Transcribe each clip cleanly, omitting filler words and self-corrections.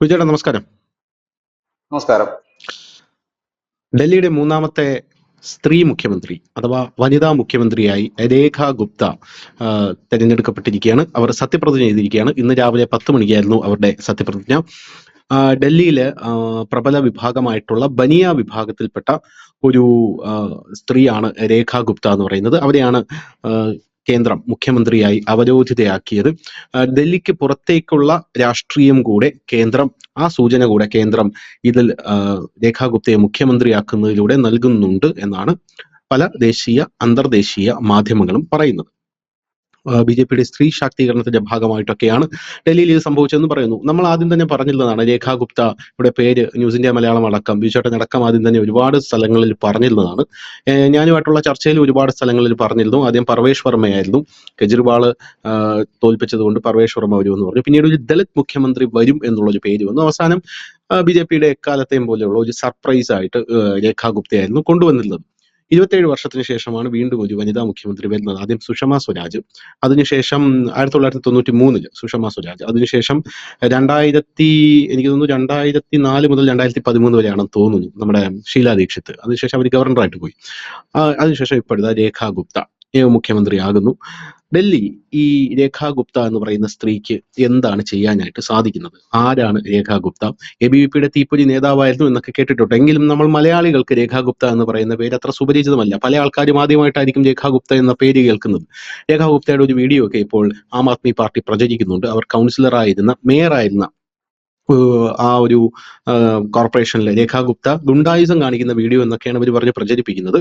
വിജയേട്ടാ നമസ്കാരം. നമസ്കാരം. ഡൽഹിയുടെ മൂന്നാമത്തെ സ്ത്രീ മുഖ്യമന്ത്രി അഥവാ വനിതാ മുഖ്യമന്ത്രിയായി രേഖ ഗുപ്ത തെരഞ്ഞെടുക്കപ്പെട്ടിരിക്കുകയാണ്. അവർ സത്യപ്രതിജ്ഞ ചെയ്തിരിക്കുകയാണ്. ഇന്ന് രാവിലെ 10 മണിക്കായിരുന്നു അവരുടെ സത്യപ്രതിജ്ഞ. ഡൽഹിയിലെ പ്രബല വിഭാഗമായിട്ടുള്ള ബനിയ വിഭാഗത്തിൽപ്പെട്ട ഒരു സ്ത്രീയാണ് രേഖ ഗുപ്ത എന്ന് പറയുന്നത്. അവരെയാണ് കേന്ദ്രം മുഖ്യമന്ത്രിയായി അവരോധിതയാക്കിയത്. ഡൽഹിക്ക് പുറത്തേക്കുള്ള രാഷ്ട്രീയം കൂടെ കേന്ദ്രം, ആ സൂചന കൂടെ കേന്ദ്രം ഇതിൽ രേഖ ഗുപ്തയെ മുഖ്യമന്ത്രിയാക്കുന്നതിലൂടെ നൽകുന്നുണ്ട് എന്നാണ് പല ദേശീയ അന്തർദേശീയ മാധ്യമങ്ങളും പറയുന്നത്. ബി.ജെ.പിയുടെ സ്ത്രീ ശാക്തീകരണത്തിന്റെ ഭാഗമായിട്ടൊക്കെയാണ് ഡൽഹിയിൽ ഇത് സംഭവിച്ചതെന്ന് പറയുന്നു. നമ്മൾ ആദ്യം തന്നെ പറഞ്ഞിരുന്നതാണ് രേഖ ഗുപ്തയുടെ പേര് ന്യൂസ് ഇന്ത്യ മലയാളം അടക്കം ബിജുചേട്ടനടക്കം ആദ്യം തന്നെ ഒരുപാട് സ്ഥലങ്ങളിൽ പറഞ്ഞിരുന്നതാണ്. ഞാനുമായിട്ടുള്ള ചർച്ചയിൽ ഒരുപാട് സ്ഥലങ്ങളിൽ പറഞ്ഞിരുന്നു. ആദ്യം പർവേഷ് വർമ്മയായിരുന്നു. കെജ്രിവാൾ തോൽപ്പിച്ചത് കൊണ്ട് പർവേഷ് വർമ്മ വരുമെന്ന് പറഞ്ഞു. പിന്നീട് ഒരു ദളിത് മുഖ്യമന്ത്രി വരും എന്നുള്ളൊരു പേര് വന്നു. അവസാനം ബി.ജെ.പിയുടെ എക്കാലത്തെയും പോലെയുള്ള ഒരു സർപ്രൈസ് ആയിട്ട് രേഖ ഗുപ്തയായിരുന്നു കൊണ്ടുവന്നിരുന്നത്. 27 വർഷത്തിന് ശേഷമാണ് വീണ്ടും ഒരു വനിതാ മുഖ്യമന്ത്രി വരുന്നത്. ആദ്യം സുഷമ സ്വരാജ്, അതിനുശേഷം 1993 സുഷമ സ്വരാജ്, അതിനുശേഷം എനിക്ക് തോന്നുന്നു 2004 മുതൽ 2013 വരെയാണെന്ന് തോന്നുന്നു നമ്മുടെ ഷീല ദീക്ഷിത്. അതിനുശേഷം അവർ ഗവർണറായിട്ട് പോയി. അതിനുശേഷം ഇപ്പോഴത്തെ രേഖ ഗുപ്ത മുഖ്യമന്ത്രിയാകുന്നു. ഡൽഹി ഈ രേഖ ഗുപ്ത എന്ന് പറയുന്ന സ്ത്രീക്ക് എന്താണ് ചെയ്യാനായിട്ട് സാധിക്കുന്നത്? ആരാണ് രേഖ ഗുപ്ത? ABVP തീപ്പൊരി നേതാവായിരുന്നു എന്നൊക്കെ കേട്ടിട്ടുണ്ട്. എങ്കിലും നമ്മൾ മലയാളികൾക്ക് രേഖ ഗുപ്ത എന്ന് പറയുന്ന പേര് അത്ര സുപരിചിതമല്ല. പല ആൾക്കാരും ആദ്യമായിട്ടായിരിക്കും രേഖ ഗുപ്ത എന്ന പേര് കേൾക്കുന്നത്. രേഖ ഗുപ്തയുടെ ഒരു വീഡിയോ ഒക്കെ ഇപ്പോൾ ആം ആദ്മി പാർട്ടി പ്രചരിക്കുന്നുണ്ട്. അവർ മേയറായിരുന്ന ആ ഒരു കോർപ്പറേഷനിലെ രേഖ ഗുപ്ത ഗുണ്ടായുസം കാണിക്കുന്ന വീഡിയോ എന്നൊക്കെയാണ് അവർ പറഞ്ഞ് പ്രചരിപ്പിക്കുന്നത്.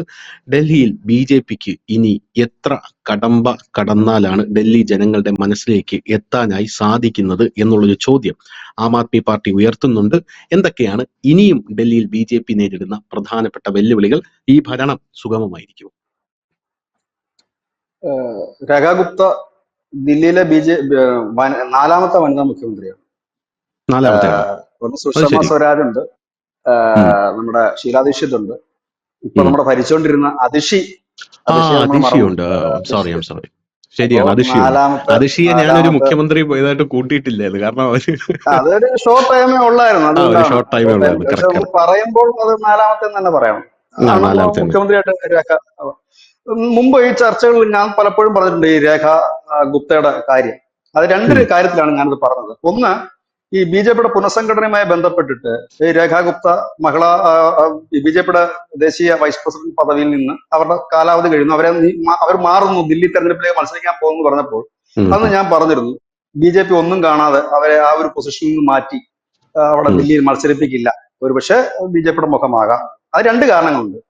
ഡൽഹിയിൽ BJPക്ക് ഇനി എത്ര കടമ്പ കടന്നാലാണ് ഡൽഹി ജനങ്ങളുടെ മനസ്സിലേക്ക് എത്താനായി സാധിക്കുന്നത് എന്നുള്ളൊരു ചോദ്യം ആം ആദ്മി പാർട്ടി ഉയർത്തുന്നുണ്ട്. എന്തൊക്കെയാണ് ഇനിയും ഡൽഹിയിൽ BJP നേരിടുന്ന പ്രധാനപ്പെട്ട വെല്ലുവിളികൾ? ഈ ഭരണം സുഗമമായിരിക്കും? രേഖ ഗുപ്ത ദില്ലിയിലെ നാലാമത്തെ വനിതാ മുഖ്യമന്ത്രിയാണ്. ഒന്ന് സുഷമ സ്വരാജ് ഉണ്ട്, നമ്മുടെ ഷീലാ ദീക്ഷിത് ഉണ്ട്, ഇപ്പൊ നമ്മുടെ ഭരിച്ചുകൊണ്ടിരുന്ന അതിഷി ശരിയാണ്. അതിഷിയെ ഞാനൊരു മുഖ്യമന്ത്രി പോയതായിട്ട് കൂട്ടിയിട്ടില്ലായിരുന്നു. കാരണം അതൊരു ഷോർട്ട് ടൈമേ ഉള്ളായിരുന്നു. അതുകൊണ്ടാണ് പറയുമ്പോൾ അത് നാലാമത്തെ തന്നെ പറയണം. മുഖ്യമന്ത്രിയായിട്ട് മുമ്പ് ഈ ചർച്ചകളിൽ ഞാൻ പലപ്പോഴും പറഞ്ഞിട്ടുണ്ട് ഈ രേഖ ഗുപ്തയുടെ കാര്യം. അത് രണ്ട് കാര്യത്തിലാണ് ഞാനത് പറഞ്ഞത്. ഒന്ന്, ഈ BJPയുടെ പുനഃസംഘടനയുമായി ബന്ധപ്പെട്ടിട്ട് ഈ രേഖ ഗുപ്ത BJPയുടെ ദേശീയ വൈസ് പ്രസിഡന്റ് പദവിയിൽ നിന്ന് അവരുടെ കാലാവധി കഴിയുന്നു, അവർ മാറുന്നു, ദില്ലി തെരഞ്ഞെടുപ്പിലേക്ക് മത്സരിക്കാൻ പോകുന്നു പറഞ്ഞപ്പോൾ അന്ന് ഞാൻ പറഞ്ഞിരുന്നു BJP ഒന്നും കാണാതെ അവരെ ആ ഒരു പൊസിഷനിൽ നിന്ന് മാറ്റി അവിടെ ദില്ലിയിൽ മത്സരിപ്പിക്കില്ല, ഒരുപക്ഷെ BJPയുടെ മുഖമാകാം. അത് രണ്ട് കാരണങ്ങളുണ്ട്.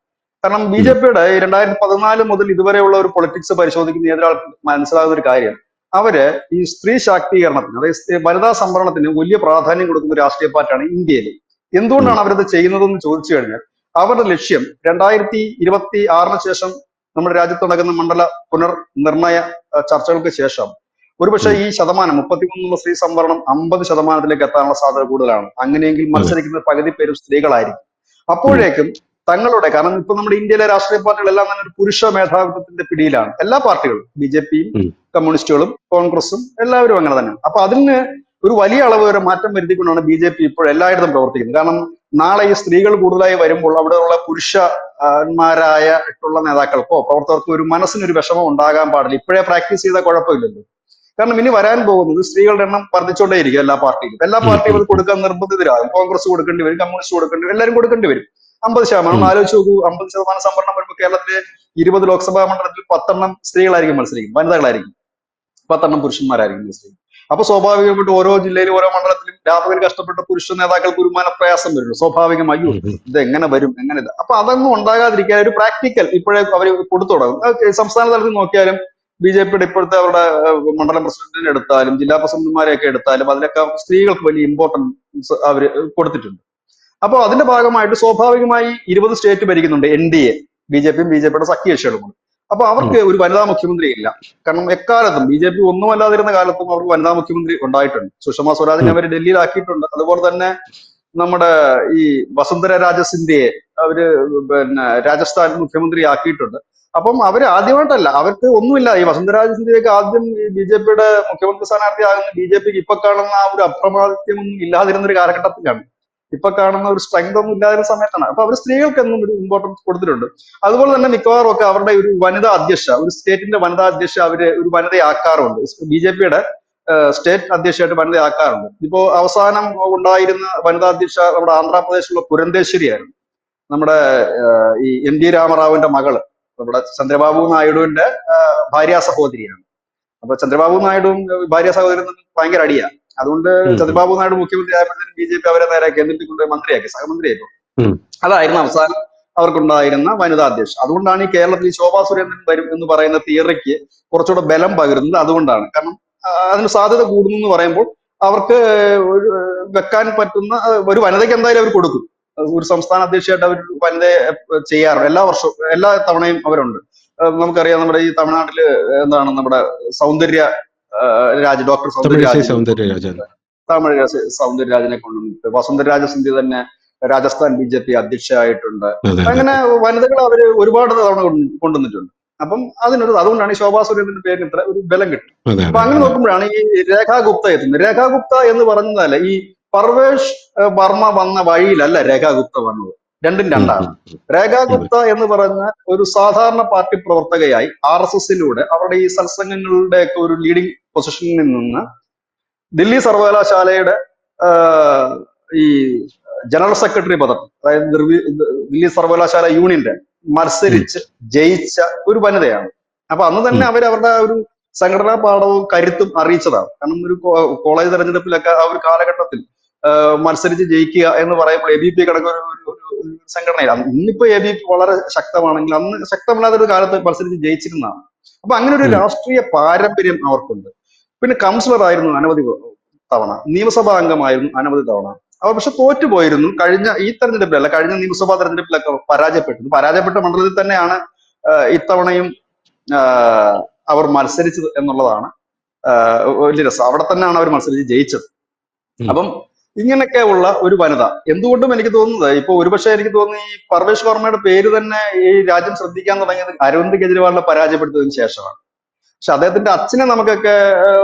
കാരണം BJPയുടെ 2014 മുതൽ ഇതുവരെയുള്ള ഒരു പൊളിറ്റിക്സ് പരിശോധിക്കുന്ന ഏതൊരാൾക്ക് മനസ്സിലാകുന്ന ഒരു കാര്യം, അവര് ഈ സ്ത്രീ ശാക്തീകരണത്തിന്, അതായത് വനിതാ സംവരണത്തിന് വലിയ പ്രാധാന്യം കൊടുക്കുന്ന രാഷ്ട്രീയ പാർട്ടിയാണ് ഇന്ത്യയിൽ. എന്തുകൊണ്ടാണ് അവരത് ചെയ്യുന്നതെന്ന് ചോദിച്ചു കഴിഞ്ഞാൽ അവരുടെ ലക്ഷ്യം 2026 ശേഷം നമ്മുടെ രാജ്യത്ത് നടക്കുന്ന മണ്ഡല പുനർനിർണയ ചർച്ചകൾക്ക് ശേഷം ഒരുപക്ഷെ ഈ ശതമാനം 33 സ്ത്രീ സംവരണം 50% എത്താനുള്ള സാധ്യത കൂടുതലാണ്. അങ്ങനെയെങ്കിൽ മത്സരിക്കുന്ന പകുതി പേരും സ്ത്രീകളായിരിക്കും. അപ്പോഴേക്കും തങ്ങളുടെ, കാരണം ഇപ്പൊ നമ്മുടെ ഇന്ത്യയിലെ രാഷ്ട്രീയ പാർട്ടികളെല്ലാം തന്നെ ഒരു പുരുഷ മേധാവിത്വത്തിന്റെ പിടിയിലാണ്. എല്ലാ പാർട്ടികളും, BJPയും കമ്മ്യൂണിസ്റ്റുകളും കോൺഗ്രസും എല്ലാവരും അങ്ങനെ തന്നെ. അപ്പൊ അതിന് ഒരു വലിയ അളവ് വരെ മാറ്റം വരുത്തിക്കൊണ്ടാണ് BJP ഇപ്പോൾ എല്ലായിടത്തും പ്രവർത്തിക്കുന്നത്. കാരണം നാളെ ഈ സ്ത്രീകൾ കൂടുതലായി വരുമ്പോൾ അവിടെയുള്ള പുരുഷന്മാരായിട്ടുള്ള നേതാക്കൾക്കോ പ്രവർത്തകർക്കോ ഒരു മനസ്സിനൊരു വിഷമം ഉണ്ടാകാൻ പാടില്ല. ഇപ്പോഴേ പ്രാക്ടീസ് ചെയ്താൽ കുഴപ്പമില്ലല്ലോ. കാരണം ഇനി വരാൻ പോകുന്നത് സ്ത്രീകളുടെ എണ്ണം വർദ്ധിച്ചുകൊണ്ടേയിരിക്കും. എല്ലാ പാർട്ടിയും അത് കൊടുക്കാൻ നിർബന്ധിതരാകും. കോൺഗ്രസ് കൊടുക്കേണ്ടി വരും, കമ്മ്യൂണിസ്റ്റ് കൊടുക്കേണ്ടി വരും, എല്ലാവരും കൊടുക്കേണ്ടി വരും. 50%. ആലോചിച്ച് നോക്കൂ, 50% സംവരണം വരുമ്പോൾ കേരളത്തിലെ 20 ലോക്സഭാ മണ്ഡലത്തിൽ 10 സ്ത്രീകളായിരിക്കും മത്സരിക്കും, വനിതകളായിരിക്കും, 10 പുരുഷന്മാരായിരിക്കും മത്സരിക്കും. അപ്പൊ സ്വാഭാവികമായിട്ട് ഓരോ ജില്ലയിലും ഓരോ മണ്ഡലത്തിലും രാത്രി കഷ്ടപ്പെട്ട പുരുഷ നേതാക്കൾക്ക് ഒരു മനപ്രയാസം വരുന്നു. സ്വാഭാവികമായും ഇത് എങ്ങനെ വരും, എങ്ങനെ ഇത്. അപ്പൊ അതൊന്നും ഉണ്ടാകാതിരിക്കാൻ ഒരു പ്രാക്ടിക്കൽ ഇപ്പോഴേ അവർ കൊടുത്തു തുടങ്ങും. സംസ്ഥാന തലത്തിൽ നോക്കിയാലും BJPയുടെ ഇപ്പോഴത്തെ അവരുടെ മണ്ഡലം പ്രസിഡന്റിനെ എടുത്താലും ജില്ലാ പ്രസിഡന്റുമാരെയൊക്കെ എടുത്താലും അതിലൊക്കെ സ്ത്രീകൾക്ക് വലിയ ഇമ്പോർട്ടൻസ് അവർ കൊടുത്തിട്ടുണ്ട്. അപ്പോൾ അതിന്റെ ഭാഗമായിട്ട് സ്വാഭാവികമായി 20 സ്റ്റേറ്റ് ഭരിക്കുന്നുണ്ട് NDA, BJPയും BJPയുടെ സഖ്യകക്ഷികളും. അപ്പൊ അവർക്ക് ഒരു വനിതാ മുഖ്യമന്ത്രി ഇല്ല. കാരണം എക്കാലത്തും BJP ഒന്നുമല്ലാതിരുന്ന കാലത്തും അവർക്ക് വനിതാ മുഖ്യമന്ത്രി ഉണ്ടായിട്ടുണ്ട്. സുഷമ സ്വരാജിനെ അവർ ഡൽഹിയിലാക്കിയിട്ടുണ്ട്. അതുപോലെ തന്നെ നമ്മുടെ ഈ വസുന്ധര രാജ സിന്ധ്യയെ അവര് രാജസ്ഥാൻ മുഖ്യമന്ത്രി ആക്കിയിട്ടുണ്ട്. അപ്പം അവര് ആദ്യമായിട്ടല്ല, അവർക്ക് ഒന്നുമില്ല. ഈ വസുന്ധരാജ സിന്ധ്യയൊക്കെ ആദ്യം ഈ ബി.ജെ.പിയുടെ മുഖ്യമന്ത്രി സ്ഥാനാർത്ഥിയാകുന്ന ബി.ജെ.പിക്ക് ഇപ്പൊ കാണുന്ന ആ ഒരു അപ്രമാദിത്യമൊന്നും ഇല്ലാതിരുന്ന ഒരു കാലഘട്ടത്തിലാണ്. ഇപ്പൊ കാണുന്ന ഒരു സ്ട്രെങ്ത് ഒന്നും ഇല്ലാതിരുന്ന സമയത്താണ്. അപ്പൊ അവർ സ്ത്രീകൾക്ക് എന്നും ഒരു ഇമ്പോർട്ടൻസ് കൊടുത്തിട്ടുണ്ട്. അതുപോലെ തന്നെ മിക്കവാറും ഒക്കെ അവരുടെ ഒരു വനിതാ അധ്യക്ഷ, ഒരു സ്റ്റേറ്റിന്റെ വനിതാ അധ്യക്ഷ അവര് ഒരു വനിതയാക്കാറുണ്ട്. ബി.ജെ.പിയുടെ സ്റ്റേറ്റ് അധ്യക്ഷയായിട്ട് വനിതയാക്കാറുണ്ട്. ഇപ്പോ അവസാനം ഉണ്ടായിരുന്ന വനിതാ അധ്യക്ഷ നമ്മുടെ ആന്ധ്രാപ്രദേശിലുള്ള പുരന്തേശ്വരി ആയിരുന്നു. നമ്മുടെ ഈ എൻ ടി രാമറാവുവിന്റെ മകള്, നമ്മുടെ ചന്ദ്രബാബു നായിഡുവിന്റെ ഭാര്യാ സഹോദരിയാണ്. അപ്പൊ ചന്ദ്രബാബു നായിഡുവും ഭാര്യ സഹോദരനും തമ്മിൽ ഭയങ്കര അടിയാ. അതുകൊണ്ട് ചന്ദ്രബാബു നായിഡു മുഖ്യമന്ത്രി ആയപ്പോഴത്തേക്കും ബി.ജെ.പി അവരെ നേരെ എന്നിട്ട് കൊണ്ട് മന്ത്രിയാക്കി, സഹമന്ത്രിയായിരുന്നു. അതായിരുന്നു അവസാനം അവർക്കുണ്ടായിരുന്ന വനിതാ അധ്യക്ഷൻ. അതുകൊണ്ടാണ് ഈ കേരളത്തിൽ ശോഭാ സുരേന്ദ്രൻ വരും എന്ന് പറയുന്ന തിയറിക്ക് കുറച്ചുകൂടെ ബലം പകരുന്നത്. അതുകൊണ്ടാണ്. കാരണം അതിന് സാധ്യത കൂടുന്നു എന്ന് പറയുമ്പോൾ അവർക്ക് വെക്കാൻ പറ്റുന്ന ഒരു വനിതയ്ക്ക് എന്തായാലും അവർ കൊടുക്കും. ഒരു സംസ്ഥാന അധ്യക്ഷയായിട്ട് അവർ വനിതയെ ചെയ്യാറുണ്ട്. എല്ലാ വർഷവും, എല്ലാ തവണയും അവരുണ്ട്. നമുക്കറിയാം, നമ്മുടെ ഈ തമിഴ്നാട്ടില് എന്താണ് നമ്മുടെ സൗന്ദര്യ ഡോക്ടർ തമിഴ് സൗന്ദര്യരാജനെ കൊണ്ടുവന്നിട്ട്, വസുന്ധരാജ സിന്ധ്യ തന്നെ രാജസ്ഥാൻ ബി.ജെ.പി അധ്യക്ഷയായിട്ടുണ്ട്. അങ്ങനെ വനിതകൾ അവര് ഒരുപാട് തവണ കൊണ്ടുവന്നിട്ടുണ്ട്. അപ്പം അതുകൊണ്ടാണ് ഈ ശോഭാ സുരേന്ദ്രന്റെ പേരിന് ഇത്ര ഒരു ബലം കിട്ടും. അപ്പൊ അങ്ങനെ നോക്കുമ്പോഴാണ് ഈ രേഖാ ഗുപ്ത എത്തുന്നത്. രേഖാ ഗുപ്ത എന്ന് പറഞ്ഞതല്ല, ഈ പർവേഷ് വർമ്മ വന്ന വഴിയിലല്ല രേഖാ ഗുപ്ത വന്നത്. രണ്ടും രണ്ടാണ്. രേഖാ ഗുപ്ത എന്ന് പറഞ്ഞ ഒരു സാധാരണ പാർട്ടി പ്രവർത്തകയായി RSSലൂടെ അവരുടെ ഈ സത്സംഗങ്ങളുടെ ഒക്കെ ഒരു ലീഡിംഗ് പൊസിഷനിൽ നിന്ന് ദില്ലി സർവകലാശാലയുടെ ഈ ജനറൽ സെക്രട്ടറി പദം, അതായത് ദില്ലി സർവകലാശാല യൂണിയന്റെ മത്സരിച്ച് ജയിച്ച ഒരു വനിതയാണ്. അപ്പൊ അന്ന് തന്നെ അവരുടെ ഒരു സംഘടനാ പാഠവും കരുത്തും അറിയിച്ചതാണ്. കാരണം ഒരു കോളേജ് തെരഞ്ഞെടുപ്പിലൊക്കെ ആ ഒരു കാലഘട്ടത്തിൽ മത്സരിച്ച് ജയിക്കുക എന്ന് പറയുമ്പോൾ ABP കണക്ക് ഒരു സംഘടനയിലാണ്. ഇന്നിപ്പോ ABP വളരെ ശക്തമാണെങ്കിൽ അന്ന് ശക്തമല്ലാത്ത ഒരു കാലത്ത് മത്സരിച്ച് ജയിച്ചിരുന്നതാണ്. അപ്പൊ അങ്ങനെ ഒരു രാഷ്ട്രീയ പാരമ്പര്യം അവർക്കുണ്ട്. പിന്നെ കൗൺസിലർ ആയിരുന്നു അനവധി തവണ, നിയമസഭാ അംഗമായിരുന്നു അനവധി തവണ. അവർ പക്ഷെ തോറ്റുപോയിരുന്നു. ഈ തെരഞ്ഞെടുപ്പിലല്ല, കഴിഞ്ഞ നിയമസഭാ തെരഞ്ഞെടുപ്പിലൊക്കെ പരാജയപ്പെട്ട മണ്ഡലത്തിൽ തന്നെയാണ് ഇത്തവണയും അവർ മത്സരിച്ചത് എന്നുള്ളതാണ് വലിയ രസം. അവിടെ തന്നെയാണ് അവർ മത്സരിച്ച് ജയിച്ചത്. അപ്പം ഇങ്ങനെയൊക്കെ ഉള്ള ഒരു വനിത, എന്തുകൊണ്ടും എനിക്ക് തോന്നുന്നത് ഇപ്പൊ ഒരുപക്ഷെ എനിക്ക് തോന്നുന്നു ഈ പർവേഷ് വർമ്മയുടെ പേര് തന്നെ ഈ രാജ്യം ശ്രദ്ധിക്കാൻ തുടങ്ങിയത് അരവിന്ദ് കെജ്രിവാളിനെ പരാജയപ്പെടുത്തിയതിനു ശേഷമാണ്. പക്ഷെ അദ്ദേഹത്തിന്റെ അച്ഛനെ നമുക്കൊക്കെ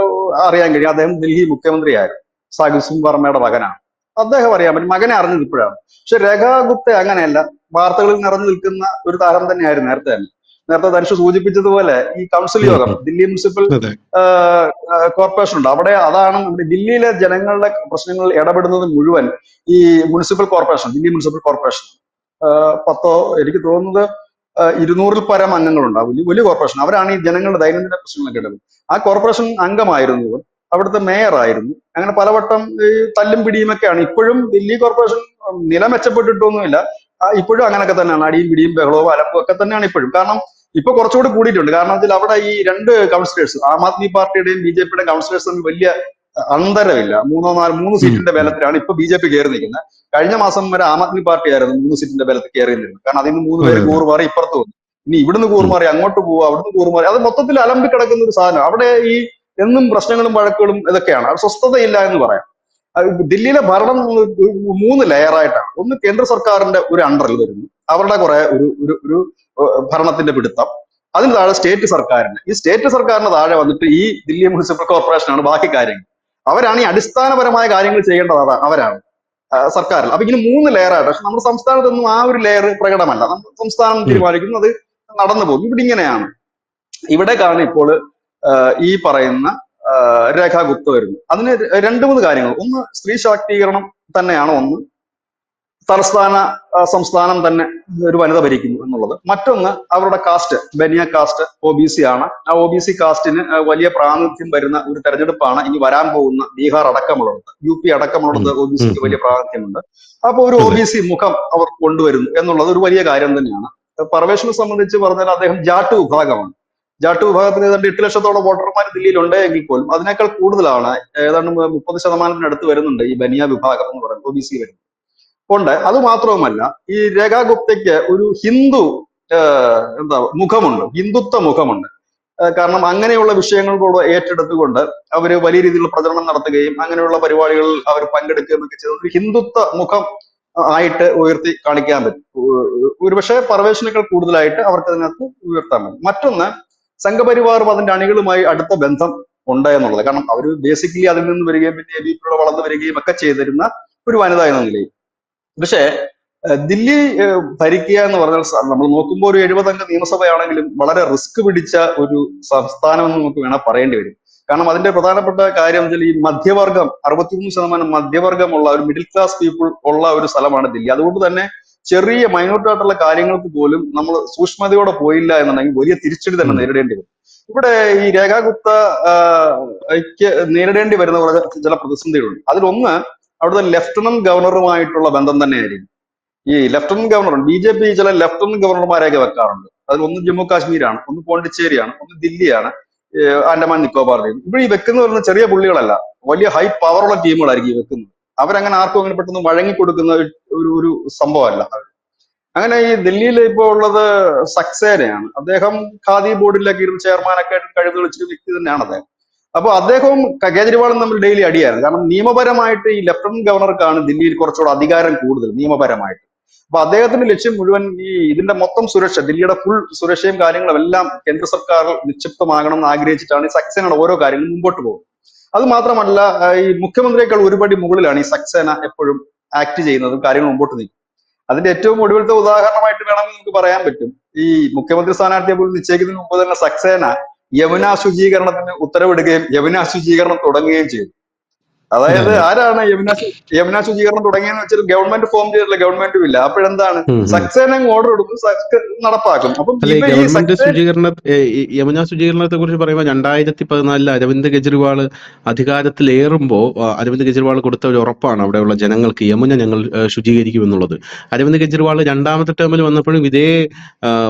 അറിയാൻ കഴിയും. അദ്ദേഹം ഡൽഹി മുഖ്യമന്ത്രിയായിരുന്നു. സാഹിബ് സിംഗ് വർമ്മയുടെ മകനാണ്. അദ്ദേഹം അറിയാൻ പറ്റും. മകനെ അറിഞ്ഞത് ഇപ്പോഴാണ്. പക്ഷെ രേഖാ ഗുപ്ത അങ്ങനെയല്ല, വാർത്തകളിൽ നിറഞ്ഞു നിൽക്കുന്ന ഒരു താരം തന്നെയായിരുന്നു നേരത്തെ തന്നെ. നേരത്തെ ധനുഷ് സൂചിപ്പിച്ചതുപോലെ ഈ കൗൺസിൽ യോഗം, ദില്ലി മുനിസിപ്പൽ കോർപ്പറേഷൻ ഉണ്ട്. അവിടെ അതാണ് നമ്മുടെ ദില്ലിയിലെ ജനങ്ങളുടെ പ്രശ്നങ്ങളിൽ ഇടപെടുന്നത് മുഴുവൻ ഈ municipal corporation, Delhi municipal corporation. എനിക്ക് തോന്നുന്നത് 200-ൽ പരം അംഗങ്ങളുണ്ട്. വലിയ കോർപ്പറേഷൻ. അവരാണ് ഈ ജനങ്ങളുടെ ദൈനംദിന പ്രശ്നങ്ങളൊക്കെ ഇടപെടുന്നത്. ആ കോർപ്പറേഷൻ അംഗമായിരുന്നു ഇവർ. അവിടുത്തെ മേയറായിരുന്നു. അങ്ങനെ പലവട്ടം ഈ തല്ലും പിടിയുമൊക്കെയാണ്. ഇപ്പോഴും ദില്ലി കോർപ്പറേഷൻ നില മെച്ചപ്പെട്ടിട്ടൊന്നുമില്ല. ഇപ്പോഴും അങ്ങനെയൊക്കെ തന്നെയാണ്. അടിയും പിടിയും ബഹളവും അലമ്പും ഒക്കെ തന്നെയാണ് ഇപ്പോഴും. കാരണം ഇപ്പൊ കുറച്ചുകൂടി കൂടിയിട്ടുണ്ട്. കാരണം വെച്ചാൽ അവിടെ ഈ രണ്ട് കൗൺസിലേഴ്സ്, ആം ആദ്മി പാർട്ടിയുടെയും ബി.ജെ.പിയുടെയും കൗൺസിലേഴ്സ് തമ്മിൽ വലിയ അന്തരമില്ല. 3 സീറ്റിന്റെ ബലത്തിലാണ് ഇപ്പൊ ബി.ജെ.പി കയറി നിൽക്കുന്നത്. കഴിഞ്ഞ മാസം വരെ ആം ആദ്മി പാർട്ടി ആയിരുന്നു 3 സീറ്റിന്റെ ബലത്തിൽ കയറി നിൽക്കുന്നത്. കാരണം അതിന് 3 പേര് കൂറുമാറി ഇപ്പുറത്ത് വന്നു. ഇനി ഇവിടുന്ന് കൂറുമാറി അങ്ങോട്ട് പോവുക, അവിടുന്ന് കൂറുമാറി, അത് മൊത്തത്തിൽ അലമ്പി കിടക്കുന്ന ഒരു സാധനം. അവിടെ ഈ എന്നും പ്രശ്നങ്ങളും വഴക്കുകളും ഇതൊക്കെയാണ്. അത് സ്വസ്ഥതയില്ല എന്ന് പറയാം. ദില്ലിയിലെ ഭരണം 3 ലെയറായിട്ടാണ്. ഒന്ന് കേന്ദ്ര സർക്കാരിന്റെ ഒരു അണ്ടറിൽ വരുന്നു, അവരുടെ കുറെ ഒരു ഭരണത്തിന്റെ പിടുത്തം. അതിന് താഴെ സ്റ്റേറ്റ് സർക്കാരിന്റെ, ഈ സ്റ്റേറ്റ് സർക്കാരിന് താഴെ വന്നിട്ട് ഈ ദില്ലി മുനിസിപ്പൽ കോർപ്പറേഷനാണ് ബാക്കി കാര്യങ്ങൾ. അവരാണ് ഈ അടിസ്ഥാനപരമായ കാര്യങ്ങൾ ചെയ്യേണ്ടത്, അവരാണ് സർക്കാരിൽ. അപ്പൊ ഇങ്ങനെ 3 ലെയറായിട്ട്. പക്ഷെ നമ്മുടെ സംസ്ഥാനത്തൊന്നും ആ ഒരു ലെയർ പ്രകടമല്ല. നമ്മുടെ സംസ്ഥാനം തീരുമാനിക്കുന്നു, അത് നടന്നു പോകും. ഇവിടെ ഇങ്ങനെയാണ്. ഇവിടേക്കാണ് ഇപ്പോൾ ഈ പറയുന്ന രേഖാ ഗുപ്ത വരുന്നു. അതിന് 2-3 കാര്യങ്ങൾ. ഒന്ന്, സ്ത്രീ ശാക്തീകരണം തന്നെയാണ് ഒന്ന്. സംസ്ഥാനം തന്നെ ഒരു വനിത ഭരിക്കുന്നു എന്നുള്ളത്. മറ്റൊന്ന്, അവരുടെ കാസ്റ്റ്, ബനിയ കാസ്റ്റ് OBC ആണ്. ആ OBC കാസ്റ്റിന് വലിയ പ്രാതിനിധ്യം വരുന്ന ഒരു തെരഞ്ഞെടുപ്പാണ് ഇനി വരാൻ പോകുന്ന ബീഹാർ അടക്കമുള്ളത്. UP അടക്കമുള്ളത് OBCക്ക് വലിയ പ്രാതിനിധ്യമുണ്ട്. അപ്പൊ ഒരു OBC മുഖം അവർ കൊണ്ടുവരുന്നു എന്നുള്ളത് ഒരു വലിയ കാര്യം തന്നെയാണ്. പർവേഷിനെ സംബന്ധിച്ച് പറഞ്ഞാൽ അദ്ദേഹം ജാട്ട് വിഭാഗമാണ്. ജാട്ട് വിഭാഗത്തിന് ഏതാണ്ട് 8 ലക്ഷത്തോളം വോട്ടർമാർ ദില്ലിയിൽ ഉണ്ട് എങ്കിൽ പോലും അതിനേക്കാൾ കൂടുതലാണ്, ഏതാണ്ട് 30% വരുന്നുണ്ട് ഈ ബനിയ വിഭാഗം എന്ന് പറയുന്നത്, OBC വരുന്നത് കൊണ്ട്. അത് മാത്രവുമല്ല, ഈ രേഖാ ഗുപ്തയ്ക്ക് ഒരു ഹിന്ദു മുഖമുണ്ട്, ഹിന്ദുത്വ മുഖമുണ്ട്. കാരണം അങ്ങനെയുള്ള വിഷയങ്ങളോട് ഏറ്റെടുത്തുകൊണ്ട് അവര് വലിയ രീതിയിലുള്ള പ്രചരണം നടത്തുകയും അങ്ങനെയുള്ള പരിപാടികളിൽ അവർ പങ്കെടുക്കുകയും ഒക്കെ ചെയ്ത ഒരു ഹിന്ദുത്വ മുഖം ആയിട്ട് ഉയർത്തി കാണിക്കാൻ പറ്റും. ഒരുപക്ഷെ പർവേഷിനേക്കാൾ കൂടുതലായിട്ട് അവർക്ക് അതിനകത്ത് ഉയർത്താൻ പറ്റും. മറ്റൊന്ന്, സംഘപരിവാറും അതിന്റെ അണികളുമായി അടുത്ത ബന്ധം ഉണ്ട് എന്നുള്ളത്. കാരണം അവർ ബേസിക്കലി അതിൽ നിന്ന് വരികയും പിന്നെ എബിപിയുടെ വളർന്നു വരികയും ഒക്കെ ചെയ്തിരുന്ന ഒരു വനിത എന്ന നിലയിൽ. പക്ഷേ ദില്ലി ഭരിക്കുക എന്ന് പറഞ്ഞാൽ നമ്മൾ നോക്കുമ്പോൾ ഒരു 70 അംഗ നിയമസഭയാണെങ്കിലും വളരെ റിസ്ക് പിടിച്ച ഒരു സംസ്ഥാനം എന്ന് നമുക്ക് വേണം പറയേണ്ടി വരും. കാരണം അതിന്റെ പ്രധാനപ്പെട്ട കാര്യം വെച്ചാൽ ഈ മധ്യവർഗം 63% മധ്യവർഗമുള്ള ഒരു മിഡിൽ ക്ലാസ് പീപ്പിൾ ഉള്ള ഒരു സ്ഥലമാണ് ദില്ലി. അതുകൊണ്ട് തന്നെ ചെറിയ മൈന്യൂട്ട് ആയിട്ടുള്ള കാര്യങ്ങൾക്ക് പോലും നമ്മൾ സൂക്ഷ്മതയോടെ പോയില്ല എന്നുണ്ടെങ്കിൽ വലിയ തിരിച്ചടി തന്നെ നേരിടേണ്ടി വരും. ഇവിടെ ഈ രേഖാ ഗുപ്തയ്ക്ക് നേരിടേണ്ടി വരുന്ന ചില പ്രതിസന്ധികളുണ്ട്. അതിലൊന്ന് അവിടുത്തെ ലഫ്റ്റനന്റ് ഗവർണറുമായിട്ടുള്ള ബന്ധം തന്നെയായിരിക്കും. ഈ ലഫ്റ്റനന്റ് ഗവർണർ BJP ചില ലഫ്റ്റനന്റ് ഗവർണർമാരെയൊക്കെ വെക്കാറുണ്ട്. അതിൽ ഒന്ന് ജമ്മു കാശ്മീരാണ്, ഒന്ന് പോണ്ടിച്ചേരിയാണ്, ഒന്ന് ദില്ലിയാണ്, ആൻഡമാൻ നിക്കോബാർ ദ്വീപ്. ഇവിടെ ഈ വെക്കുന്ന പറയുന്ന ചെറിയ പുള്ളികളല്ല, വലിയ ഹൈ പവറുള്ള ടീമുകളായിരിക്കും ഈ വെക്കുന്നത്. അവരങ്ങനെ ആർക്കും അങ്ങനെ പെട്ടെന്ന് വഴങ്ങി കൊടുക്കുന്ന ഒരു സംഭവമല്ല. അങ്ങനെ ഈ ദില്ലിയിൽ ഇപ്പോൾ ഉള്ളത് സക്സേനയാണ്. അദ്ദേഹം ഖാദി ബോർഡിലൊക്കെ ഇരുന്ന് ചെയർമാനൊക്കെ ആയിട്ട് കഴിവ് തെളിച്ചൊരു വ്യക്തി തന്നെയാണ് അദ്ദേഹം. അപ്പൊ അദ്ദേഹവും കേജ്രിവാളും തമ്മിൽ ഡെയിലി അടിയായിരുന്നു. കാരണം നിയമപരമായിട്ട് ഈ ലഫ്റ്റനന്റ് ഗവർണർക്കാണ് ദില്ലിയിൽ കുറച്ചുകൂടെ അധികാരം കൂടുതൽ നിയമപരമായിട്ട്. അപ്പൊ അദ്ദേഹത്തിന്റെ ലക്ഷ്യം മുഴുവൻ ഇതിന്റെ മൊത്തം സുരക്ഷ, ദില്ലിയുടെ ഫുൾ സുരക്ഷയും കാര്യങ്ങളും എല്ലാം കേന്ദ്ര സർക്കാർ നിക്ഷിപ്തമാകണം എന്ന് ആഗ്രഹിച്ചിട്ടാണ് ഈ സക്സേനയുടെ ഓരോ കാര്യങ്ങളും മുമ്പോട്ട് പോകുന്നത്. അത് മാത്രമല്ല, ഈ മുഖ്യമന്ത്രിയേക്കാൾ ഒരുപടി മുകളിലാണ് ഈ സക്സേന എപ്പോഴും ആക്ട് ചെയ്യുന്നതും കാര്യങ്ങൾ മുമ്പോട്ട് നീക്കും. അതിന്റെ ഏറ്റവും ഒടുവിലത്തെ ഉദാഹരണമായിട്ട് വേണമെങ്കിൽ നമുക്ക് പറയാൻ പറ്റും, ഈ മുഖ്യമന്ത്രി സ്ഥാനാർത്ഥിയെ പോലും നിശ്ചയിക്കുന്നതിന് മുമ്പ് തന്നെ സക്സേന യമുന ശുചീകരണത്തിന് ഉത്തരവിടുകയും യമുന ശുചീകരണം തുടങ്ങുകയും ചെയ്തു. അതായത് ആരാണ് യമുന ശുചീകരണം തുടങ്ങിയെന്ന് വെച്ചാൽ ഗവൺമെന്റ് ഫോം ചെയ്തിട്ടില്ല, ഗവൺമെന്റും ഇല്ല. അപ്പോഴെന്താണ്, സക്സേന ഓർഡർ എടുക്കും, നടപ്പാക്കും. അപ്പം യമുന ശുചീകരണത്തെ കുറിച്ച് പറയുമ്പോൾ 2014 അരവിന്ദ് കെജ്രിവാൾ അധികാരത്തിലേറുമ്പോൾ അരവിന്ദ് കെജ്രിവാൾ കൊടുത്ത ഒരു ഉറപ്പാണ് അവിടെയുള്ള ജനങ്ങൾക്ക്, യമുന ഞങ്ങൾ ശുചീകരിക്കുമെന്നുള്ളത്. അരവിന്ദ് കെജ്രിവാൾ രണ്ടാമത്തെ ടേമിൽ വന്നപ്പോഴും ഇതേ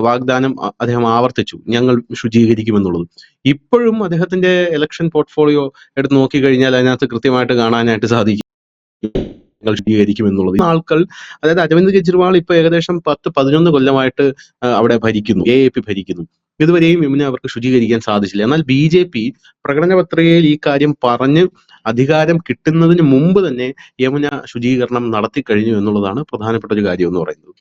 വാഗ്ദാനം അദ്ദേഹം ആവർത്തിച്ചു, ഞങ്ങൾ ശുചീകരിക്കുമെന്നുള്ളത്. ഇപ്പോഴും അദ്ദേഹത്തിന്റെ ഇലക്ഷൻ പോർട്ട്ഫോളിയോ എടുത്ത് നോക്കിക്കഴിഞ്ഞാൽ അതിനകത്ത് കൃത്യമായിട്ട് കാണാനായിട്ട് സാധിക്കും ശുചീകരിക്കുമെന്നുള്ളത്. ആൾക്കാർ, അതായത് അരവിന്ദ് കെജ്രിവാൾ ഇപ്പൊ ഏകദേശം 10-11 കൊല്ലമായിട്ട് അവിടെ ഭരിക്കുന്നു, AAP ഭരിക്കുന്നു. ഇതുവരെയും യമുന അവർക്ക് ശുചീകരിക്കാൻ സാധിച്ചില്ല. എന്നാൽ BJP പ്രകടന പത്രികയിൽ ഈ കാര്യം പറഞ്ഞ് അധികാരം കിട്ടുന്നതിന് മുമ്പ് തന്നെ യമുന ശുചീകരണം നടത്തി കഴിഞ്ഞു എന്നുള്ളതാണ് പ്രധാനപ്പെട്ട ഒരു കാര്യം എന്ന് പറയുന്നത്.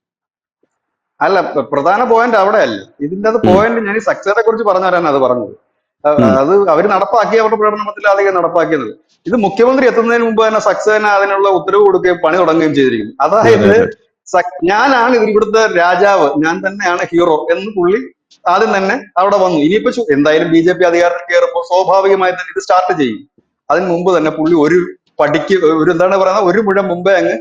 അല്ല, പ്രധാന പോയിന്റ് അവിടെ അല്ല. ഇതിന്റെ പോയിന്റ് ഞാൻ ഈ സക്സസിനെ കുറിച്ച് പറഞ്ഞു തരാൻ അത് പറഞ്ഞത്. അത് അവർ നടപ്പാക്കി, അവരുടെ പ്രകടനത്തിൽ അധികം നടപ്പാക്കിയത്. ഇത് മുഖ്യമന്ത്രി എത്തുന്നതിന് മുമ്പ് തന്നെ സക്സേന അതിനുള്ള ഉത്തരവ് കൊടുക്കുകയും പണി തുടങ്ങുകയും ചെയ്തിരിക്കുന്നു. അതായത് ഞാനാണ് ഇവിടുത്തെ രാജാവ്, ഞാൻ തന്നെയാണ് ഹീറോ എന്ന് പുള്ളി ആദ്യം തന്നെ അവിടെ വന്നു. ഇനിയിപ്പോ എന്തായാലും BJP അധികാരത്തിൽ കയറുമ്പോൾ സ്വാഭാവികമായി തന്നെ ഇത് സ്റ്റാർട്ട് ചെയ്യും. അതിന് മുമ്പ് തന്നെ പുള്ളി ഒരു എന്താണ് പറയുന്നത്, ഒരു മുഴം മുമ്പേ അങ്ങ്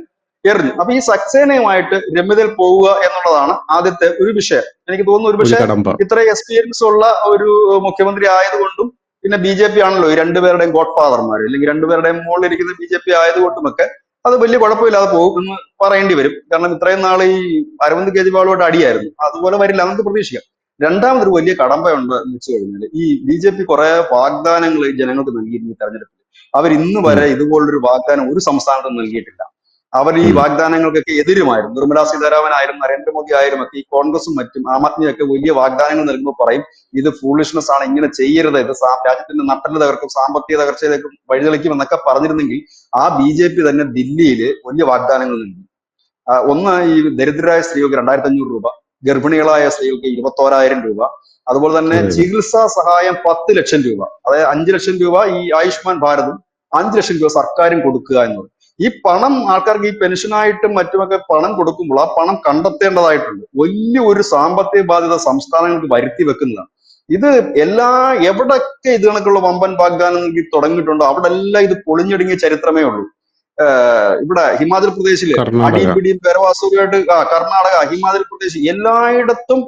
എറിഞ്ഞു. അപ്പൊ ഈ സക്സേനയുമായിട്ട് രമ്യതയിൽ പോവുക എന്നുള്ളതാണ് ആദ്യത്തെ ഒരു വിഷയം. എനിക്ക് തോന്നുന്നു ഒരു പക്ഷേ ഇത്ര എക്സ്പീരിയൻസ് ഉള്ള ഒരു മുഖ്യമന്ത്രി ആയതുകൊണ്ടും പിന്നെ BJP ആണല്ലോ ഈ രണ്ടുപേരുടെയും ഗോഡ് ഫാദർമാർ, അല്ലെങ്കിൽ രണ്ടുപേരുടെയും മുകളിലിരിക്കുന്ന BJP ആയതുകൊണ്ടുമൊക്കെ അത് വലിയ കുഴപ്പമില്ലാതെ പോകും എന്ന് പറയേണ്ടി വരും. കാരണം ഇത്രയും നാൾ ഈ അരവിന്ദ് കെജ്രിവാളോട് അടിയായിരുന്നു, അതുപോലെ വരില്ല നമുക്ക് പ്രതീക്ഷിക്കാം. രണ്ടാമതൊരു വലിയ കടമ്പയുണ്ട് എന്ന് വെച്ച് കഴിഞ്ഞാൽ, ഈ BJP കുറെ വാഗ്ദാനങ്ങൾ ജനങ്ങൾക്ക് നൽകിയിരുന്നു ഈ തെരഞ്ഞെടുപ്പിൽ. അവർ ഇന്ന് വരെ ഇതുപോലൊരു വാഗ്ദാനം ഒരു സംസ്ഥാനത്തും നൽകിയിട്ടില്ല. അവർ ഈ വാഗ്ദാനങ്ങൾക്കൊക്കെ എതിരുമായിരുന്നു. നിർമ്മലാ സീതാരാമൻ ആയാലും നരേന്ദ്രമോദി ആയാലും ഒക്കെ ഈ കോൺഗ്രസും മറ്റും ആം ആദ്മിയൊക്കെ വലിയ വാഗ്ദാനങ്ങൾ നൽകുമ്പോൾ പറയും ഇത് ഫൂളിഷ്നെസ് ആണ്, ഇങ്ങനെ ചെയ്യരുത്, ഇത് രാജ്യത്തിന്റെ നട്ടല് തകർക്കും, സാമ്പത്തിക തകർച്ചയിലേക്കും വഴിതെളിക്കും എന്നൊക്കെ പറഞ്ഞിരുന്നെങ്കിൽ ആ BJP തന്നെ ദില്ലിയിൽ വലിയ വാഗ്ദാനങ്ങൾ നൽകി. ഒന്ന്, ഈ ദരിദ്രരായ സ്ത്രീകൾക്ക് 2500 രൂപ, ഗർഭിണികളായ സ്ത്രീകൾക്ക് 21,000 രൂപ, അതുപോലെ തന്നെ ചികിത്സാ സഹായം 10 ലക്ഷം രൂപ, അതായത് 5 ലക്ഷം രൂപ ഈ ആയുഷ്മാൻ ഭാരതും 5 ലക്ഷം രൂപ സർക്കാരും കൊടുക്കുക എന്നുള്ളത്. ഈ പണം ആൾക്കാർക്ക് ഈ പെൻഷനായിട്ടും മറ്റുമൊക്കെ പണം കൊടുക്കുമ്പോൾ ആ പണം കണ്ടെത്തേണ്ടതായിട്ടുണ്ട്. വലിയ ഒരു സാമ്പത്തിക ബാധ്യത സംസ്ഥാനങ്ങൾക്ക് വരുത്തി വെക്കുന്നതാണ്. ഇത് എവിടൊക്കെ ഇത് കണക്കുള്ള വമ്പൻ വാഗ്ദാനം നൽകി തുടങ്ങിയിട്ടുണ്ടോ അവിടെ എല്ലാം ഇത് പൊളിഞ്ഞൊടുങ്ങിയ ചരിത്രമേ ഉള്ളൂ. ഇവിടെ ഹിമാചൽ പ്രദേശില് അടിപിടിയും പേരവാസവുമായിട്ട്, കർണാടക, ഹിമാചൽ പ്രദേശ് എല്ലായിടത്തും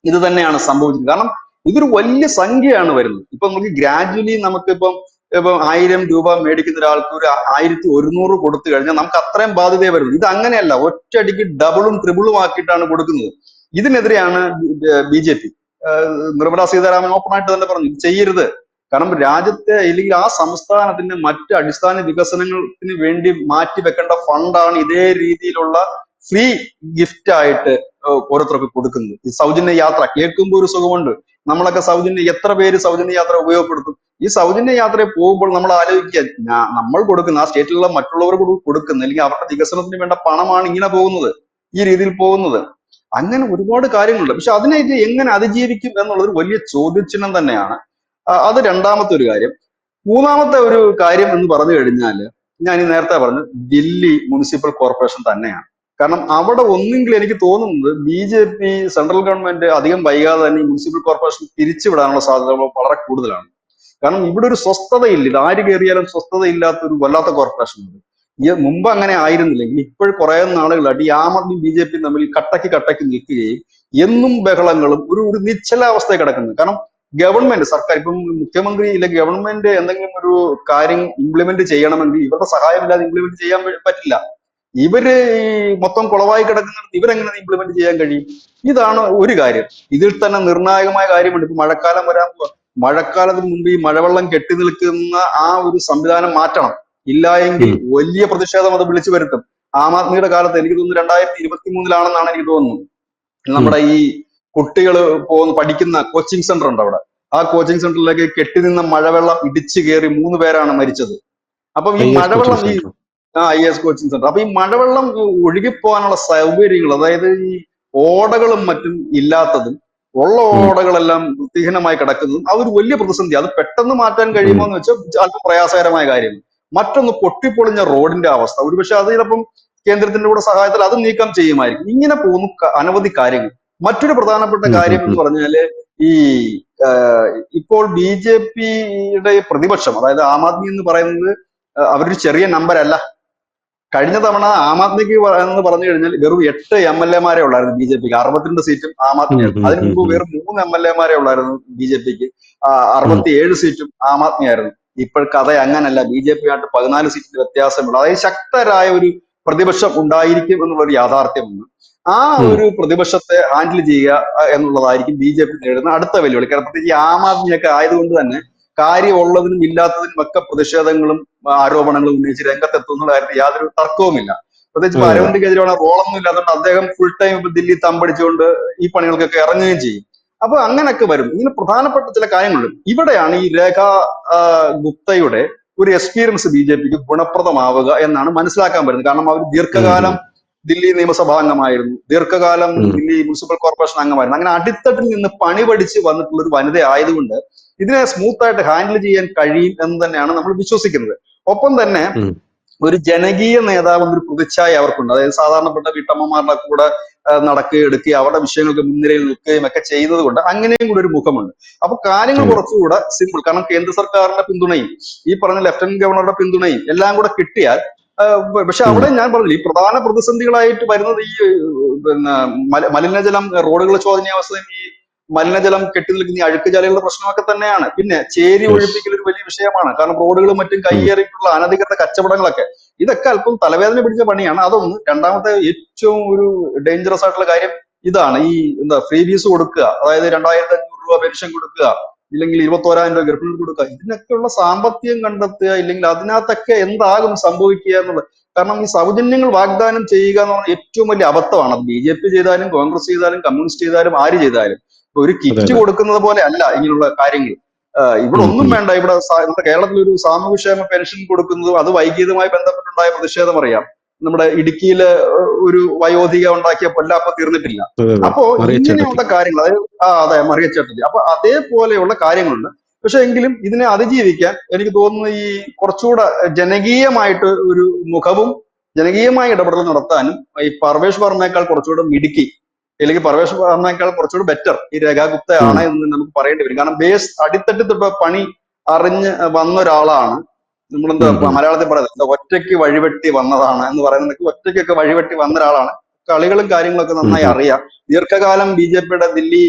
ഇത് തന്നെയാണ് സംഭവിച്ചത്. കാരണം ഇതൊരു വലിയ സംഖ്യയാണ് വരുന്നത്. ഇപ്പൊ നമുക്ക് ഗ്രാജുവലി നമുക്കിപ്പം 1000 രൂപ മേടിക്കുന്ന ഒരാൾക്ക് ഒരു 1100 കൊടുത്തു കഴിഞ്ഞാൽ നമുക്ക് അത്രയും ബാധ്യതയെ വരുന്നത്. ഇത് അങ്ങനെയല്ല, ഒറ്റയടിക്ക് ഡബിളും ട്രിബിളും ആക്കിയിട്ടാണ് കൊടുക്കുന്നത്. ഇതിനെതിരെയാണ് BJP. നിർമ്മലാ സീതാരാമൻ ഓപ്പണായിട്ട് തന്നെ പറഞ്ഞു ഇത് ചെയ്യരുത്. കാരണം രാജ്യത്തെ അല്ലെങ്കിൽ ആ സംസ്ഥാനത്തിന്റെ മറ്റ് അടിസ്ഥാന വികസനത്തിന് വേണ്ടി മാറ്റി വെക്കേണ്ട ഫണ്ടാണ് ഇതേ രീതിയിലുള്ള ഫ്രീ ഗിഫ്റ്റ് ആയിട്ട് ഓരോരുത്തർക്ക് കൊടുക്കുന്നത്. ഈ സൗജന്യ യാത്ര കേൾക്കുമ്പോൾ ഒരു സുഖമുണ്ട്. നമ്മളൊക്കെ എത്ര പേര് സൗജന്യ യാത്ര ഉപയോഗപ്പെടുത്തും? ഈ സൗജന്യ യാത്രയിൽ പോകുമ്പോൾ നമ്മൾ ആലോചിക്കുക, നമ്മൾ കൊടുക്കുന്ന ആ സ്റ്റേറ്റിലുള്ള മറ്റുള്ളവർ കൊടുക്കുന്ന അല്ലെങ്കിൽ അവരുടെ വികസനത്തിന് വേണ്ട പണമാണ് ഇങ്ങനെ പോകുന്നത്, ഈ രീതിയിൽ പോകുന്നത്. അങ്ങനെ ഒരുപാട് കാര്യങ്ങളുണ്ട്. പക്ഷെ അതിനെ ഇത് എങ്ങനെ അതിജീവിക്കും എന്നുള്ളത് വലിയ ചോദ്യചിഹ്നം തന്നെയാണ്. അത് രണ്ടാമത്തെ ഒരു കാര്യം. മൂന്നാമത്തെ ഒരു കാര്യം എന്ന് പറഞ്ഞു കഴിഞ്ഞാൽ, ഞാൻ ഈ നേരത്തെ പറഞ്ഞു ദില്ലി മുനിസിപ്പൽ കോർപ്പറേഷൻ തന്നെയാണ്. കാരണം അവിടെ ഒന്നെങ്കിലും എനിക്ക് തോന്നുന്നത് BJP സെൻട്രൽ ഗവൺമെന്റ് അധികം വൈകാതെ തന്നെ ഈ മുനിസിപ്പൽ കോർപ്പറേഷൻ പിരിച്ചുവിടാനുള്ള സാധ്യതകൾ വളരെ കൂടുതലാണ്. കാരണം ഇവിടെ ഒരു സ്വസ്ഥതയില്ല. ഇത് ആര് കയറിയാലും സ്വസ്ഥതയില്ലാത്ത ഒരു വല്ലാത്ത കോർപ്പറേഷൻ ഉണ്ട്. ഈ മുമ്പ് അങ്ങനെ ആയിരുന്നില്ലെങ്കിൽ ഇപ്പോൾ കുറെ നാളുകളായിട്ട് ഈ ആം ആദ്മി BJP തമ്മിൽ കട്ടക്ക് നിൽക്കുകയും എന്നും ബഹളങ്ങളും ഒരു നിശ്ചലാവസ്ഥയിൽ കിടക്കുന്നത്. കാരണം ഗവൺമെന്റ്, സർക്കാർ, ഇപ്പം മുഖ്യമന്ത്രി ഇല്ല, ഗവൺമെന്റ് എന്തെങ്കിലും ഒരു കാര്യം ഇംപ്ലിമെന്റ് ചെയ്യണമെങ്കിൽ ഇവരുടെ സഹായമില്ലാതെ ഇംപ്ലിമെന്റ് ചെയ്യാൻ പറ്റില്ല. ഇവര് ഈ മൊത്തം കുളവായി കിടക്കുന്നിടത്ത് ഇവരെങ്ങനെ ഇംപ്ലിമെന്റ് ചെയ്യാൻ കഴിയും? ഇതാണ് ഒരു കാര്യം. ഇതിൽ തന്നെ നിർണായകമായ കാര്യമുണ്ട്. ഇപ്പൊ മഴക്കാലം വരാൻ പോവാ. മഴക്കാലത്തിന് മുമ്പ് ഈ മഴവെള്ളം കെട്ടി നിൽക്കുന്ന ആ ഒരു സംവിധാനം മാറ്റണം. ഇല്ല എങ്കിൽ വലിയ പ്രതിഷേധം അത് വിളിച്ചു വരുത്തും. ആം ആദ്മിയുടെ കാലത്ത് എനിക്ക് തോന്നുന്നു 2023 എനിക്ക് തോന്നുന്നു, നമ്മുടെ ഈ കുട്ടികൾ പഠിക്കുന്ന കോച്ചിങ് സെന്റർ ഉണ്ട് അവിടെ. ആ കോച്ചിങ് സെന്ററിലേക്ക് കെട്ടിനിന്ന മഴവെള്ളം ഇടിച്ചു കയറി 3 പേരാണ് മരിച്ചത്. അപ്പം ഈ മഴവെള്ളം IAS കോച്ചിങ് സെന്റർ. അപ്പൊ ഈ മഴവെള്ളം ഒഴുകിപ്പോകാനുള്ള സൗകര്യങ്ങൾ, അതായത് ഈ ഓടകളും മറ്റും ഇല്ലാത്തതും ഉള്ള ഓടകളെല്ലാം വൃത്തിഹീനമായി കിടക്കുന്നതും അത് ഒരു വലിയ പ്രതിസന്ധി. അത് പെട്ടെന്ന് മാറ്റാൻ കഴിയുമോ എന്ന് വെച്ചാൽ അല്പം പ്രയാസകരമായ കാര്യം. മറ്റൊന്ന് പൊട്ടിപ്പൊളിഞ്ഞ റോഡിന്റെ അവസ്ഥ. ഒരുപക്ഷെ അത് ചിലപ്പം കേന്ദ്രത്തിന്റെ കൂടെ സഹായത്തിൽ അത് നീക്കം ചെയ്യുമായിരിക്കും. ഇങ്ങനെ പോകുന്നു അനവധി കാര്യങ്ങൾ. മറ്റൊരു പ്രധാനപ്പെട്ട കാര്യം എന്ന് പറഞ്ഞാല് ഈ ഇപ്പോൾ BJPയുടെ പ്രതിപക്ഷം, അതായത് ആം ആദ്മി എന്ന് പറയുന്നത് അവരൊരു ചെറിയ നമ്പർ അല്ല. കഴിഞ്ഞ തവണ ആം ആദ്മിക്ക് എന്ന് പറഞ്ഞു കഴിഞ്ഞാൽ വെറും 8 MLA ഉള്ളായിരുന്നു BJPക്ക്. 62 സീറ്റും ആം ആദ്മിയായിരുന്നു. അതിന് മുമ്പ് വെറും 3 MLA ഉള്ളായിരുന്നു BJPക്ക്. 67 സീറ്റും ആം ആദ്മി ആയിരുന്നു. ഇപ്പോൾ കഥ അങ്ങനല്ല. BJP ആയിട്ട് 14 സീറ്റിന്റെ വ്യത്യാസമുള്ളൂ. അതായത് ശക്തരായ ഒരു പ്രതിപക്ഷം ഉണ്ടായിരിക്കും എന്നുള്ള ഒരു യാഥാർത്ഥ്യമുണ്ട്. ആ ഒരു പ്രതിപക്ഷത്തെ ഹാൻഡിൽ ചെയ്യുക എന്നുള്ളതായിരിക്കും BJP നേടുന്ന അടുത്ത വെല്ലുവിളി. കാരണം പ്രത്യേകിച്ച് ആം ആദ്മിയൊക്കെ ആയതുകൊണ്ട് തന്നെ കാര്യമുള്ളതിനും ഇല്ലാത്തതിനും ഒക്കെ പ്രതിഷേധങ്ങളും ആരോപണങ്ങളും ഉന്നയിച്ച് രംഗത്തെത്തുന്ന കാര്യത്തിൽ യാതൊരു തർക്കവുമില്ല. പ്രത്യേകിച്ച് അരവിന്ദ് കെജ്രിവാൾ റോളൊന്നും ഇല്ലാത്തതുകൊണ്ട് അദ്ദേഹം ഫുൾ ടൈം ഇപ്പൊ ദില്ലി തമ്പടിച്ചുകൊണ്ട് ഈ പണികൾക്കൊക്കെ ഇറങ്ങുകയും ചെയ്യും. അപ്പൊ അങ്ങനെയൊക്കെ വരും. ഇങ്ങനെ പ്രധാനപ്പെട്ട ചില കാര്യങ്ങളുണ്ട്. ഇവിടെയാണ് ഈ രേഖ ഗുപ്തയുടെ ഒരു എക്സ്പീരിയൻസ് BJPക്ക് ഗുണപ്രദമാവുക എന്നാണ് മനസ്സിലാക്കാൻ പറ്റുന്നത്. കാരണം അവർ ദീർഘകാലം ദില്ലി നിയമസഭാ അംഗമായിരുന്നു, ദീർഘകാലം ദില്ലി മുനിസിപ്പൽ കോർപ്പറേഷൻ അംഗമായിരുന്നു. അങ്ങനെ അടിത്തട്ടിൽ നിന്ന് പണി പഠിച്ച് വന്നിട്ടുള്ള ഒരു വനിത ആയതുകൊണ്ട് ഇതിനെ സ്മൂത്ത് ആയിട്ട് ഹാൻഡിൽ ചെയ്യാൻ കഴിയും എന്ന് തന്നെയാണ് നമ്മൾ വിശ്വസിക്കുന്നത്. ഒപ്പം തന്നെ ഒരു ജനകീയ നേതാവ് എന്നൊരു പ്രതിച്ഛായ അവർക്കുണ്ട്. അതായത് സാധാരണപ്പെട്ട വീട്ടമ്മമാരുടെ കൂടെ നടക്കുകയും എടുക്കുകയും അവരുടെ വിഷയങ്ങൾക്ക് മുൻനിരയിൽ നിൽക്കുകയും ഒക്കെ ചെയ്യുന്നത് കൊണ്ട് അങ്ങനെയും കൂടെ ഒരു മുഖമുണ്ട്. അപ്പൊ കാര്യങ്ങൾ കുറച്ചുകൂടെ സിമ്പിൾ. കാരണം കേന്ദ്ര സർക്കാരിന്റെ പിന്തുണയും ഈ പറഞ്ഞ ലഫ്റ്റനന്റ് ഗവർണറുടെ പിന്തുണയും എല്ലാം കൂടെ കിട്ടിയാൽ, പക്ഷെ അവിടെ ഞാൻ പറഞ്ഞില്ല, ഈ പ്രധാന പ്രതിസന്ധികളായിട്ട് വരുന്നത് ഈ മലിനജലം, റോഡുകൾ ശോചനീയാവസ്ഥയും ഈ മലിനജലം കെട്ടി നിൽക്കുന്ന ഈ അഴുക്കുചാലുകളുടെ പ്രശ്നമൊക്കെ തന്നെയാണ്. പിന്നെ ചേരി ഒഴിപ്പിക്കൽ ഒരു വലിയ വിഷയമാണ്. കാരണം റോഡുകളും മറ്റും കയ്യേറിയിട്ടുള്ള അനധികൃത കച്ചവടങ്ങളൊക്കെ, ഇതൊക്കെ അല്പം തലവേദന പിടിച്ച പണിയാണ്. അതൊന്ന്. രണ്ടാമത്തെ ഏറ്റവും ഒരു ഡേഞ്ചറസ് ആയിട്ടുള്ള കാര്യം ഇതാണ്. ഈ ഫ്രീ ബീസ് കൊടുക്കുക, അതായത് 2500 രൂപ പെൻഷൻ കൊടുക്കുക, ഇല്ലെങ്കിൽ 21,000 രൂപ ഗർഭിണികൾ കൊടുക്കുക. ഇതിനൊക്കെയുള്ള സാമ്പത്തികം കണ്ടെത്തുക, ഇല്ലെങ്കിൽ അതിനകത്തൊക്കെ എന്താകും സംഭവിക്കുക എന്നുള്ളത്. കാരണം ഈ സൗജന്യങ്ങൾ വാഗ്ദാനം ചെയ്യുക എന്നുള്ള ഏറ്റവും വലിയ അബദ്ധമാണ്. അത് BJP ചെയ്താലും കോൺഗ്രസ് ചെയ്താലും കമ്മ്യൂണിസ്റ്റ് ചെയ്താലും ആര് ചെയ്താലും. ഒരു കിറ്റ് കൊടുക്കുന്നത് പോലെ അല്ല ഇങ്ങനെയുള്ള കാര്യങ്ങൾ. ഇവിടെ ഒന്നും വേണ്ട. ഇവിടെ നമ്മുടെ കേരളത്തിൽ ഒരു സാമൂഹ്യക്ഷേമ പെൻഷൻ കൊടുക്കുന്നതും അത് വൈകിയതുമായി ബന്ധപ്പെട്ടുണ്ടായ പ്രതിഷേധം അറിയാം. നമ്മുടെ ഇടുക്കിയില് ഒരു വയോധിക ഉണ്ടാക്കിയ പൊല്ലാപ്പ തീർന്നിട്ടില്ല. അപ്പോ ഇങ്ങനെയുള്ള കാര്യങ്ങൾ, അതായത് അതെ, മറിയച്ചേട്ടത്തി. അപ്പൊ അതേപോലെയുള്ള കാര്യങ്ങളുണ്ട്. പക്ഷെ എങ്കിലും ഇതിനെ അതിജീവിക്കാൻ എനിക്ക് തോന്നുന്നു ഈ കുറച്ചുകൂടെ ജനകീയമായിട്ട് ഒരു മുഖവും ജനകീയമായ ഇടപെടൽ നടത്താനും ഈ പർവേഷ് വർമ്മയേക്കാൾ കുറച്ചുകൂടെ മിടുക്കി, അല്ലെങ്കിൽ പർവേഷ് വർമ്മയേക്കാൾ കുറച്ചുകൂടെ ബെറ്റർ ഈ രേഖാ ഗുപ്തയാണ് എന്ന് നമുക്ക് പറയേണ്ടി വരും. കാരണം ബേസ് അടിത്തട്ടി തൊട്ട് പണി അറിഞ്ഞ് വന്ന ഒരാളാണ്. നമ്മളെന്താ മലയാളത്തിൽ പറയുന്നത്, ഒറ്റയ്ക്ക് വഴിവെട്ടി വന്നതാണ് എന്ന് പറയുന്നത്. ഒറ്റയ്ക്കൊക്കെ വഴിവെട്ടി വന്ന ഒരാളാണ്. കളികളും കാര്യങ്ങളൊക്കെ നന്നായി അറിയാം. ദീർഘകാലം BJPയുടെ ദില്ലി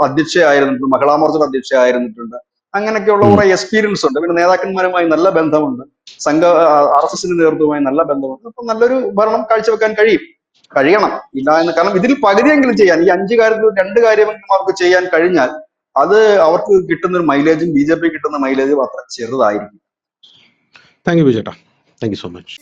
അധ്യക്ഷയായിരുന്നിട്ടുണ്ട്, മഹിളാ മോർച്ചയുടെ അധ്യക്ഷയായിരുന്നിട്ടുണ്ട്. അങ്ങനെയൊക്കെയുള്ള കുറെ എക്സ്പീരിയൻസ് ഉണ്ട്. പിന്നെ നേതാക്കന്മാരുമായി നല്ല ബന്ധമുണ്ട്, RSSന്റെ നേതൃത്വവുമായി നല്ല ബന്ധമുണ്ട്. അപ്പൊ നല്ലൊരു ഭരണം കാഴ്ചവെക്കാൻ കഴിയണം. ഇല്ല എന്ന്, കാരണം ഇതിൽ പകുതിയെങ്കിലും ചെയ്യാൻ, ഈ 5 കാര്യത്തിൽ 2 കാര്യമെങ്കിലും അവർക്ക് ചെയ്യാൻ കഴിഞ്ഞാൽ അത് അവർക്ക് കിട്ടുന്ന ഒരു മൈലേജും BJP കിട്ടുന്ന മൈലേജും അത്ര ചെറുതായിരിക്കും. താങ്ക് യു ചേട്ടാ. Thank you so much.